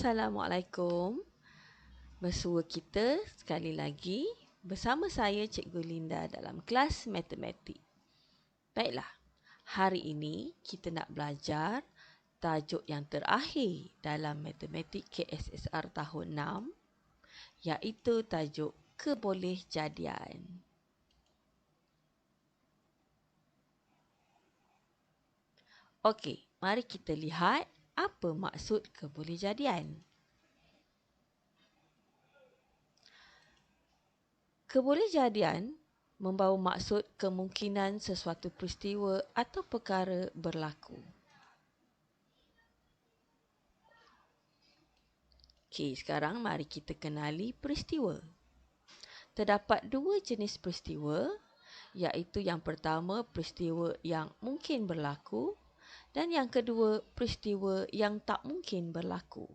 Assalamualaikum. Bersua kita sekali lagi bersama saya Cikgu Linda dalam kelas matematik. Baiklah, hari ini kita nak belajar tajuk yang terakhir dalam matematik KSSR tahun 6, iaitu tajuk kebolehjadian. Okey, mari kita lihat apa maksud kebolehjadian. Kebolehjadian membawa maksud kemungkinan sesuatu peristiwa atau perkara berlaku. Okey, sekarang mari kita kenali peristiwa. Terdapat dua jenis peristiwa, iaitu yang pertama peristiwa yang mungkin berlaku dan yang kedua peristiwa yang tak mungkin berlaku.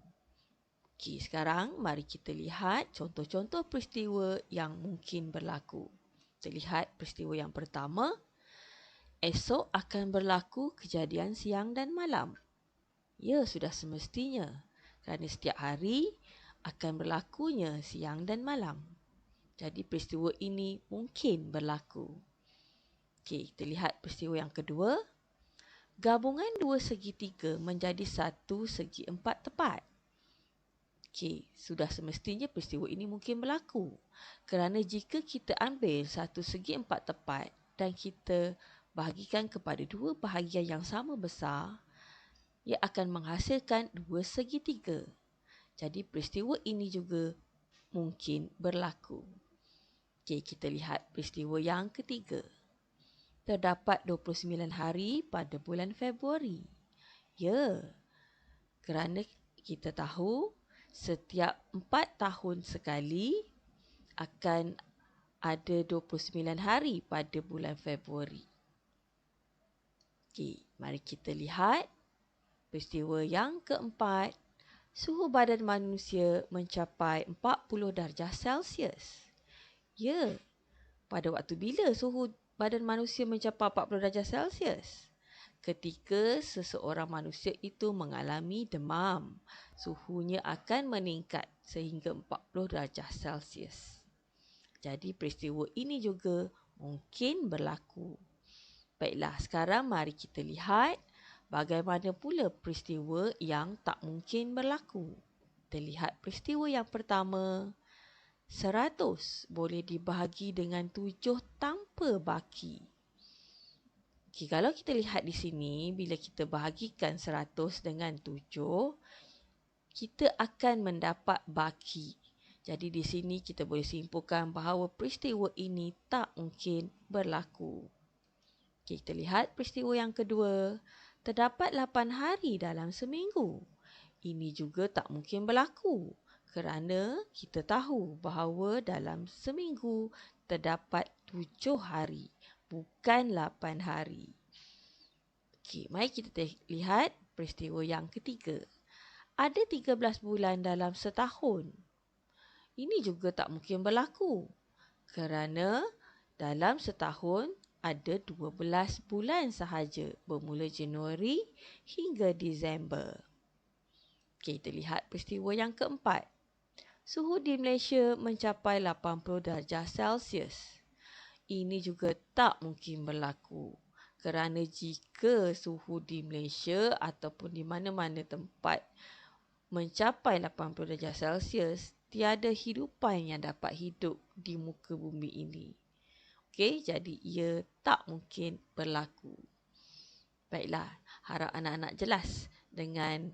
Okey, sekarang mari kita lihat contoh-contoh peristiwa yang mungkin berlaku. Kita lihat peristiwa yang pertama. Esok akan berlaku kejadian siang dan malam. Ya, sudah semestinya. Kerana setiap hari akan berlakunya siang dan malam. Jadi peristiwa ini mungkin berlaku. Okey, kita lihat peristiwa yang kedua. Gabungan dua segitiga menjadi satu segi empat tepat. Okey, sudah semestinya peristiwa ini mungkin berlaku. Kerana jika kita ambil satu segi empat tepat dan kita bahagikan kepada dua bahagian yang sama besar, ia akan menghasilkan dua segitiga. Jadi peristiwa ini juga mungkin berlaku. Okey, kita lihat peristiwa yang ketiga. Terdapat 29 hari pada bulan Februari. Ya, kerana kita tahu setiap 4 tahun sekali akan ada 29 hari pada bulan Februari. Okey, mari kita lihat peristiwa yang keempat. Suhu badan manusia mencapai 40 darjah Celsius. Ya, pada waktu bila suhu badan manusia mencapai 40 darjah Celsius? Ketika seseorang manusia itu mengalami demam, suhunya akan meningkat sehingga 40 darjah Celsius. Jadi peristiwa ini juga mungkin berlaku. Baiklah, sekarang mari kita lihat bagaimana pula peristiwa yang tak mungkin berlaku. Kita lihat peristiwa yang pertama. 100 boleh dibahagi dengan 7 tanpa baki. Okay, kalau kita lihat di sini, bila kita bahagikan 100 dengan 7, kita akan mendapat baki. Jadi di sini kita boleh simpulkan bahawa peristiwa ini tak mungkin berlaku. Okay, kita lihat peristiwa yang kedua. Terdapat 8 hari dalam seminggu. Ini juga tak mungkin berlaku kerana kita tahu bahawa dalam seminggu terdapat 7 hari. Bukan 8 hari. Okey, mari kita lihat peristiwa yang ketiga. Ada 13 bulan dalam setahun. Ini juga tak mungkin berlaku. Kerana dalam setahun ada 12 bulan sahaja. Bermula Januari hingga Disember. Okey, kita lihat peristiwa yang keempat. Suhu di Malaysia mencapai 80 darjah Celsius. Ini juga tak mungkin berlaku kerana jika suhu di Malaysia ataupun di mana-mana tempat mencapai 80 darjah Celsius, tiada hidupan yang dapat hidup di muka bumi ini. Okey, jadi ia tak mungkin berlaku. Baiklah, harap anak-anak jelas dengan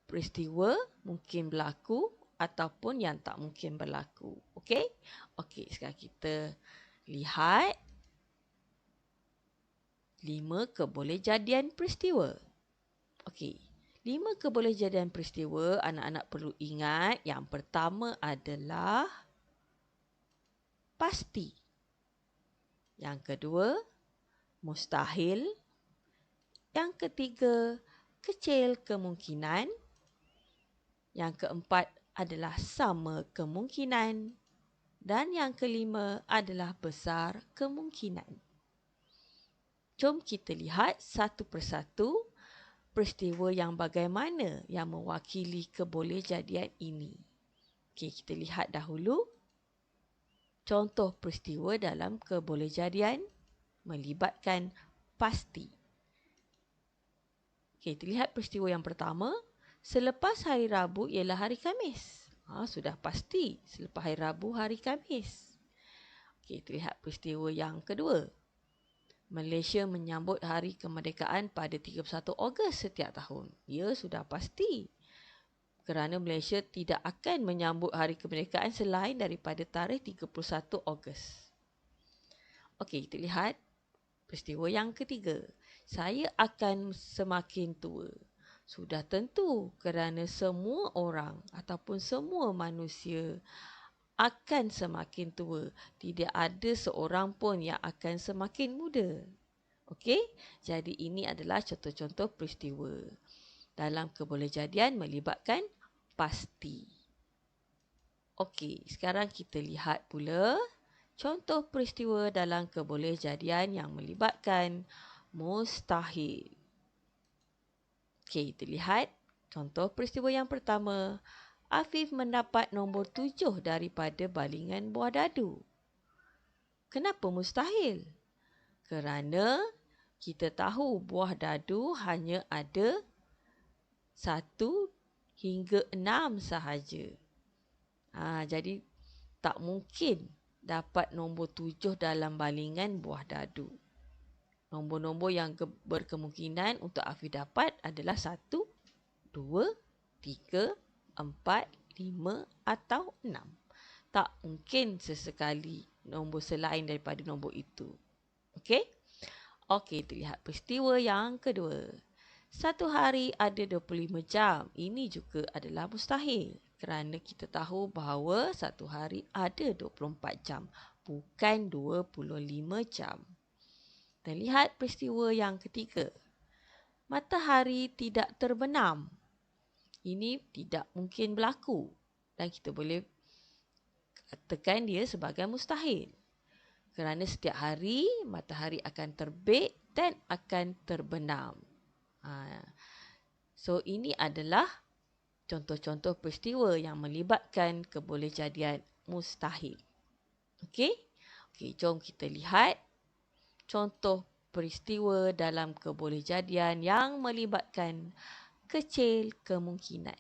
peristiwa mungkin berlaku ataupun yang tak mungkin berlaku. Okey? Okey, sekarang kita lihat 5 kebolehjadian peristiwa. Okey, 5 kebolehjadian peristiwa anak-anak perlu ingat. Yang pertama adalah pasti. Yang kedua, mustahil. Yang ketiga, kecil kemungkinan. Yang keempat adalah sama kemungkinan. Dan yang kelima adalah besar kemungkinan. Jom kita lihat satu persatu peristiwa yang bagaimana yang mewakili kebolehjadian ini? Okey, kita lihat dahulu contoh peristiwa dalam kebolehjadian melibatkan pasti. Okey, kita lihat peristiwa yang pertama. Selepas hari Rabu ialah hari Khamis. Sudah pasti selepas hari Rabu hari Khamis. Okey, kita lihat peristiwa yang kedua. Malaysia menyambut hari kemerdekaan pada 31 Ogos setiap tahun. Ya, sudah pasti. Kerana Malaysia tidak akan menyambut hari kemerdekaan selain daripada tarikh 31 Ogos. Okey, kita lihat peristiwa yang ketiga. Saya akan semakin tua. Sudah tentu kerana semua orang ataupun semua manusia akan semakin tua. Tidak ada seorang pun yang akan semakin muda. Okey? Jadi ini adalah contoh-contoh peristiwa dalam kebolehjadian melibatkan pasti. Okey, sekarang kita lihat pula contoh peristiwa dalam kebolehjadian yang melibatkan mustahil. Okey, kita lihat contoh peristiwa yang pertama. Afif mendapat nombor 7 daripada balingan buah dadu. Kenapa mustahil? Kerana kita tahu buah dadu hanya ada 1 hingga 6 sahaja. Jadi tak mungkin dapat nombor 7 dalam balingan buah dadu. Nombor-nombor yang berkemungkinan untuk Afif dapat adalah 1, 2, 3, 4, 5 atau 6. Tak mungkin sesekali nombor selain daripada nombor itu. Okey? Okey, kita lihat peristiwa yang kedua. Satu hari ada 25 jam. Ini juga adalah mustahil. Kerana kita tahu bahawa satu hari ada 24 jam. Bukan 25 jam. Dan lihat peristiwa yang ketiga. Matahari tidak terbenam. Ini tidak mungkin berlaku. Dan kita boleh katakan dia sebagai mustahil. Kerana setiap hari matahari akan terbit dan akan terbenam. So ini adalah contoh-contoh peristiwa yang melibatkan kebolehjadian mustahil. Okey? Okey, jom kita lihat contoh peristiwa dalam kebolehjadian yang melibatkan kecil kemungkinan.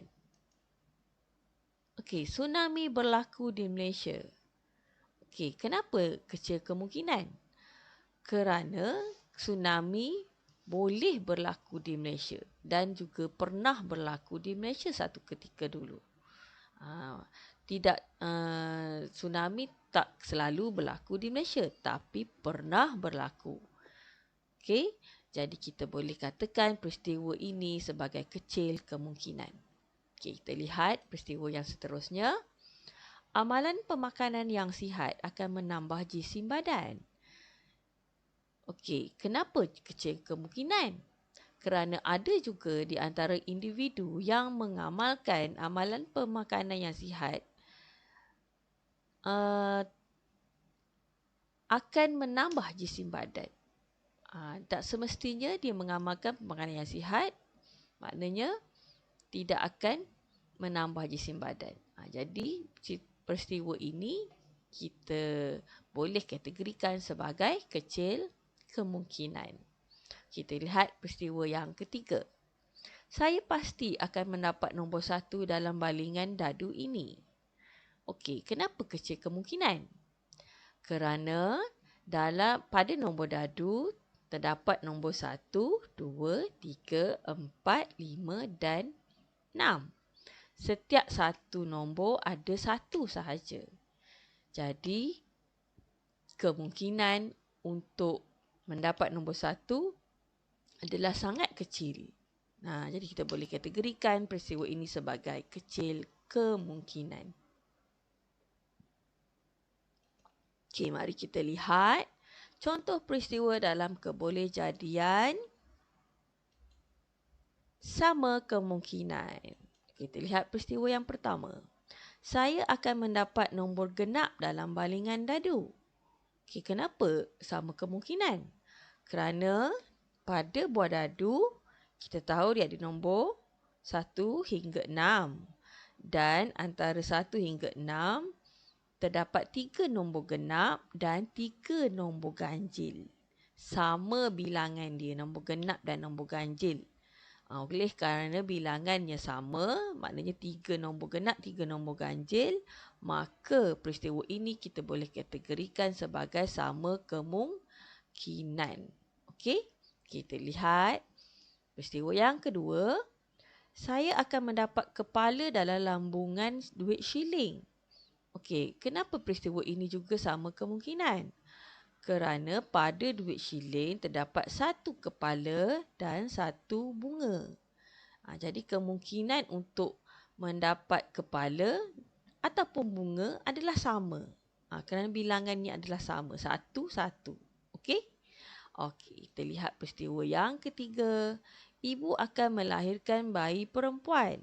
Okey, tsunami berlaku di Malaysia. Okey, kenapa kecil kemungkinan? Kerana tsunami boleh berlaku di Malaysia dan juga pernah berlaku di Malaysia satu ketika dulu. Tsunami tak selalu berlaku di Malaysia tapi pernah berlaku. Okey? Jadi kita boleh katakan peristiwa ini sebagai kecil kemungkinan. Okey, kita lihat peristiwa yang seterusnya. Amalan pemakanan yang sihat akan menambah jisim badan. Okey, kenapa kecil kemungkinan? Kerana ada juga di antara individu yang mengamalkan amalan pemakanan yang sihat akan menambah jisim badan. Tak semestinya dia mengamalkan pemakanan yang sihat, maknanya tidak akan menambah jisim badan. Jadi peristiwa ini kita boleh kategorikan sebagai kecil kemungkinan. Kita lihat peristiwa yang ketiga. Saya pasti akan mendapat nombor 1 dalam balingan dadu ini. Okey, kenapa kecil kemungkinan? Kerana pada nombor dadu terdapat nombor 1, 2, 3, 4, 5 dan 6. Setiap satu nombor ada 1 sahaja. Jadi, kemungkinan untuk mendapat nombor 1 adalah sangat kecil. Jadi kita boleh kategorikan peristiwa ini sebagai kecil kemungkinan. Okey, mari kita lihat contoh peristiwa dalam kebolehjadian sama kemungkinan. Kita lihat peristiwa yang pertama. Saya akan mendapat nombor genap dalam balingan dadu. Okey, kenapa sama kemungkinan? Kerana pada buah dadu Kita tahu dia ada nombor 1 hingga 6. Dan antara 1 hingga 6, terdapat 3 nombor genap dan 3 nombor ganjil. Sama bilangan dia, nombor genap dan nombor ganjil. Oleh kerana bilangannya sama, maknanya 3 nombor genap, 3 nombor ganjil, maka peristiwa ini kita boleh kategorikan sebagai sama kemungkinan. Okey, kita lihat peristiwa yang kedua. Saya akan mendapat kepala dalam lambungan duit shilling. Okey, kenapa peristiwa ini juga sama kemungkinan? Kerana pada duit shilling terdapat 1 kepala dan 1 bunga. Jadi kemungkinan untuk mendapat kepala ataupun bunga adalah sama. Kerana bilangannya adalah sama. 1, 1. Okey? Okey, kita lihat peristiwa yang ketiga. Ibu akan melahirkan bayi perempuan.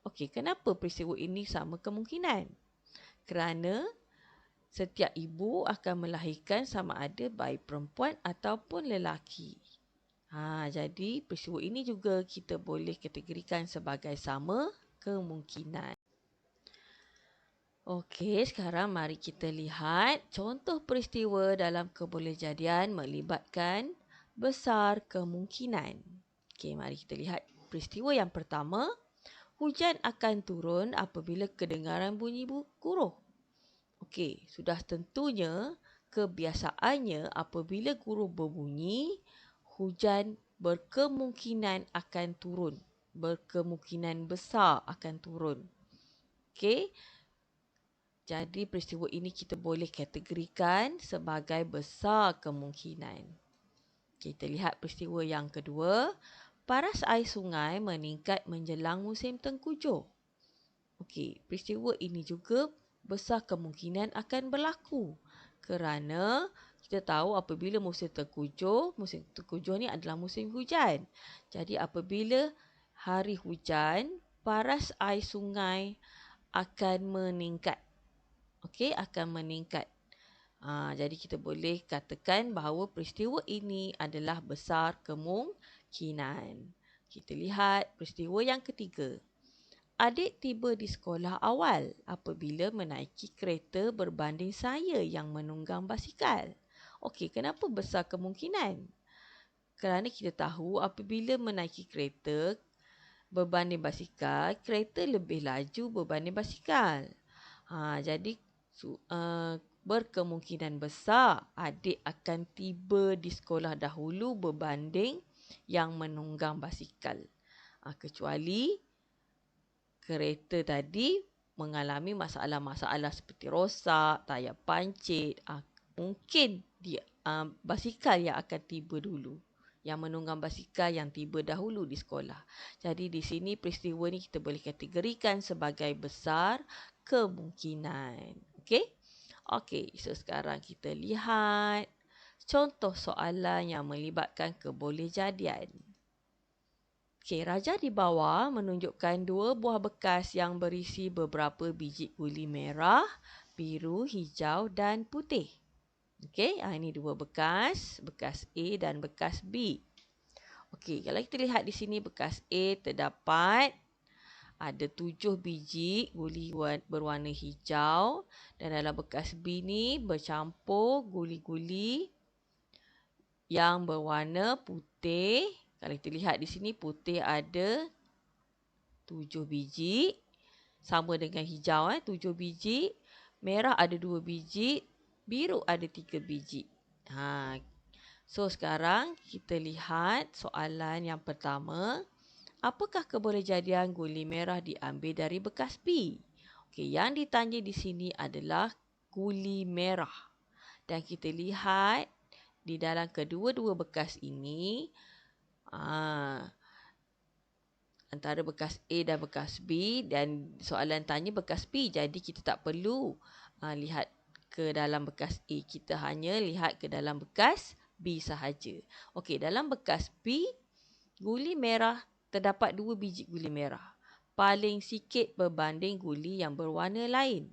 Okey, kenapa peristiwa ini sama kemungkinan? Kerana setiap ibu akan melahirkan sama ada bayi perempuan ataupun lelaki. Jadi peristiwa ini juga kita boleh kategorikan sebagai sama kemungkinan. Okey, sekarang mari kita lihat contoh peristiwa dalam kebolehjadian melibatkan besar kemungkinan. Okey, mari kita lihat peristiwa yang pertama. Hujan akan turun apabila kedengaran bunyi guruh. Okey, sudah tentunya kebiasaannya apabila guruh berbunyi, hujan berkemungkinan akan turun. Berkemungkinan besar akan turun. Okey, jadi peristiwa ini kita boleh kategorikan sebagai besar kemungkinan. Kita lihat peristiwa yang kedua. Paras air sungai meningkat menjelang musim tengkujuh. Okey, peristiwa ini juga besar kemungkinan akan berlaku. Kerana kita tahu apabila musim tengkujuh ni adalah musim hujan. Jadi apabila hari hujan, paras air sungai akan meningkat. Okey, akan meningkat. Jadi kita boleh katakan bahawa peristiwa ini adalah besar kemungkinan. Kita lihat peristiwa yang ketiga. Adik tiba di sekolah awal apabila menaiki kereta berbanding saya yang menunggang basikal. Okey, kenapa besar kemungkinan? Kerana kita tahu apabila menaiki kereta berbanding basikal, kereta lebih laju berbanding basikal. Jadi berkemungkinan besar adik akan tiba di sekolah dahulu berbanding yang menunggang basikal. Kecuali kereta tadi mengalami masalah-masalah seperti rosak, tayar pancit, mungkin basikal yang akan tiba dulu. Yang menunggang basikal yang tiba dahulu di sekolah. Jadi di sini peristiwa ni kita boleh kategorikan sebagai besar kemungkinan. Okey? Okey, so sekarang kita lihat contoh soalan yang melibatkan kebolehjadian. Okey, raja di bawah menunjukkan 2 buah bekas yang berisi beberapa biji guli merah, biru, hijau dan putih. Okey, ini 2 bekas, bekas A dan bekas B. Okey, kalau kita lihat di sini bekas A terdapat ada 7 biji guli berwarna hijau dan dalam bekas B ni bercampur guli-guli yang berwarna putih. Kalau kita lihat di sini putih ada 7 biji sama dengan hijau 7 biji, merah ada 2 biji, biru ada 3 biji. So sekarang kita lihat soalan yang pertama. Apakah kebolehjadian guli merah diambil dari bekas B? Okey, yang ditanya di sini adalah guli merah. Dan kita lihat di dalam kedua-dua bekas ini, antara bekas A dan bekas B, dan soalan tanya bekas B. Jadi kita tak perlu lihat ke dalam bekas A. Kita hanya lihat ke dalam bekas B sahaja. Okey, dalam bekas B, guli merah terdapat 2 biji guli merah. Paling sikit berbanding guli yang berwarna lain.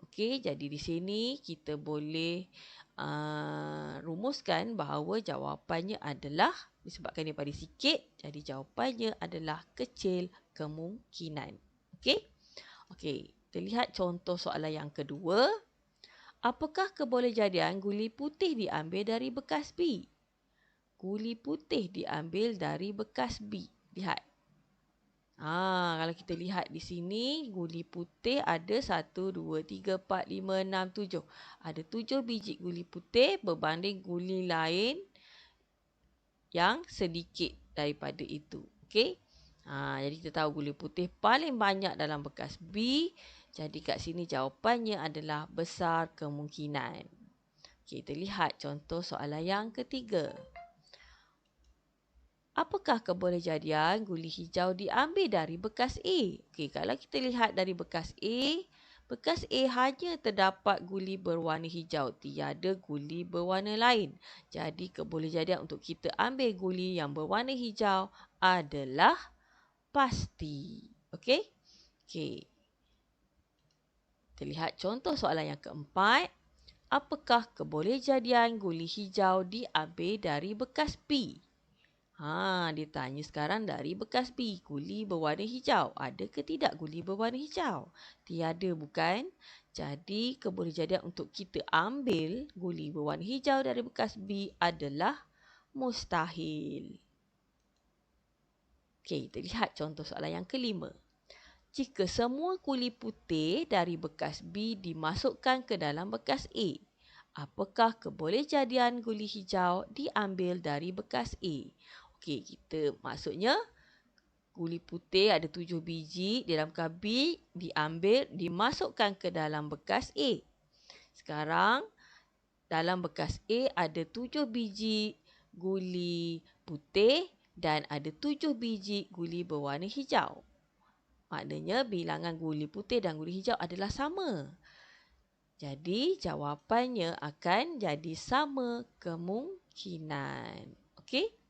Okey, jadi di sini kita boleh merumuskan bahawa jawapannya adalah, disebabkan dia pada sikit, jadi jawapannya adalah kecil kemungkinan. Okey? Okey, kita lihat contoh soalan yang kedua. Apakah kebolehjadian guli putih diambil dari bekas B? Guli putih diambil dari bekas B. Lihat. Kalau kita lihat di sini, guli putih ada 1, 2, 3, 4, 5, 6, 7. Ada 7 biji guli putih berbanding guli lain yang sedikit daripada itu. Okey? Jadi kita tahu guli putih paling banyak dalam bekas B. Jadi kat sini jawapannya adalah besar kemungkinan. Okey, kita lihat contoh soalan yang ketiga. Apakah kebolehjadian guli hijau diambil dari bekas A? Okey, kalau kita lihat dari bekas A hanya terdapat guli berwarna hijau, tiada guli berwarna lain. Jadi kebolehjadian untuk kita ambil guli yang berwarna hijau adalah pasti. Okey? Okey. Kita lihat contoh soalan yang keempat. Apakah kebolehjadian guli hijau diambil dari bekas B? Dia tanya sekarang dari bekas B, guli berwarna hijau. Ada ke tidak guli berwarna hijau? Tiada, bukan? Jadi, kebolehjadian untuk kita ambil guli berwarna hijau dari bekas B adalah mustahil. Okey, kita lihat contoh soalan yang kelima. Jika semua guli putih dari bekas B dimasukkan ke dalam bekas A, apakah kebolehjadian guli hijau diambil dari bekas A? Okey, maksudnya guli putih ada 7 biji di dalam bekas B diambil, dimasukkan ke dalam bekas A. Sekarang, dalam bekas A ada 7 biji guli putih dan ada 7 biji guli berwarna hijau. Maknanya bilangan guli putih dan guli hijau adalah sama. Jadi, jawapannya akan jadi sama kemungkinan. Okey?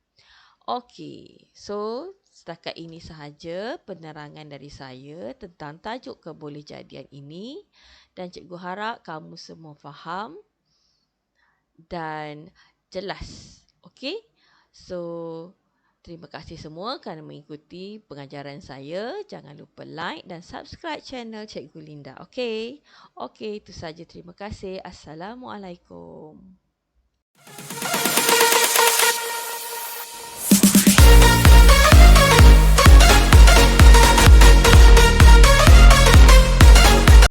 Okey, so setakat ini sahaja penerangan dari saya tentang tajuk kebolehjadian ini dan cikgu harap kamu semua faham dan jelas. Okey? So, terima kasih semua kerana mengikuti pengajaran saya. Jangan lupa like dan subscribe channel Cikgu Linda. Okey? Okey, itu sahaja. Terima kasih. Assalamualaikum.